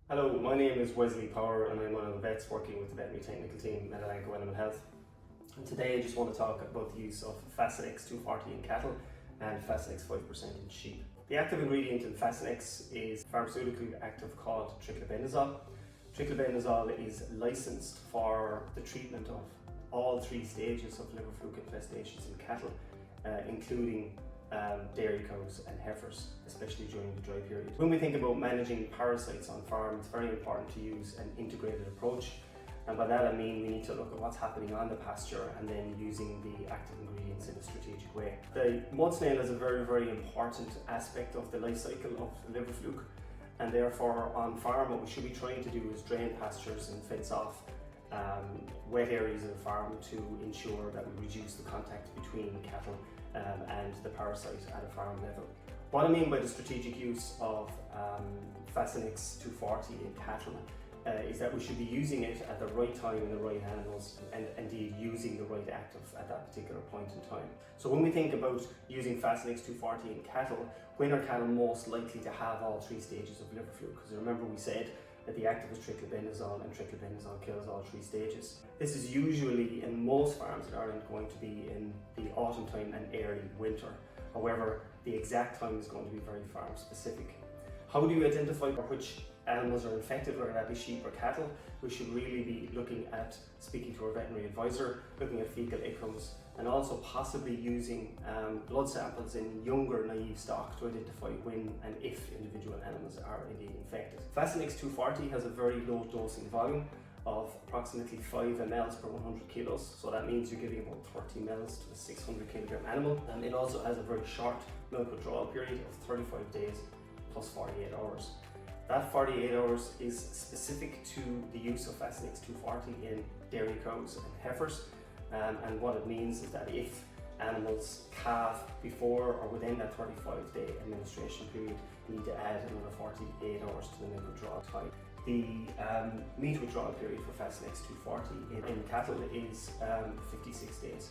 Hello, my name is Wesley Power and I'm one of the vets working with the veterinary technical team at Elanco Animal Health. And today I just want to talk about the use of Fasinex 240 in cattle and Fasinex 5% in sheep. The active ingredient in Fasinex is a pharmaceutical active called triclopyrazole. Triclopyrazole is licensed for the treatment of all three stages of liver fluke infestations in cattle, including dairy cows and heifers, especially during the dry period. When we think about managing parasites on farm, it's very important to use an integrated approach, and by that I mean we need to look at what's happening on the pasture and then using the active ingredients in a strategic way. The mud snail is a very important aspect of the life cycle of the liver fluke, and therefore on farm what we should be trying to do is drain pastures and fence off wet areas of the farm to ensure that we reduce the contact between cattle and the parasite at a farm level. What I mean by the strategic use of Fasinex 240 in cattle is that we should be using it at the right time in the right animals, and indeed using the right active at that particular point in time. So when we think about using Fasinex 240 in cattle, when are cattle most likely to have all three stages of liver fluke? Because remember we said that the active is triclopyrazole, and triclopyrazole kills all three stages. This is usually in most farms in Ireland going to be in the autumn time and early winter. However, the exact time is going to be very farm specific. How do you identify which animals are infected, whether that be sheep or cattle? We should really be looking at speaking to our veterinary advisor, looking at fecal echoes, and also possibly using blood samples in younger naive stock to identify when and if individual animals are indeed infected. Fasinex 240 has a very low dosing volume of approximately 5 ml per 100 kilos, so that means you're giving about 30 ml to a 600 kilogram animal, and it also has a very short milk withdrawal period of 35 days plus 48 hours. That 48 hours is specific to the use of Fasinex 240 in dairy cows and heifers, and what it means is that if animals calve before or within that 35-day administration period, you need to add another 48 hours to the milk withdrawal time. The meat withdrawal period for Fasinex 240 in cattle is 56 days.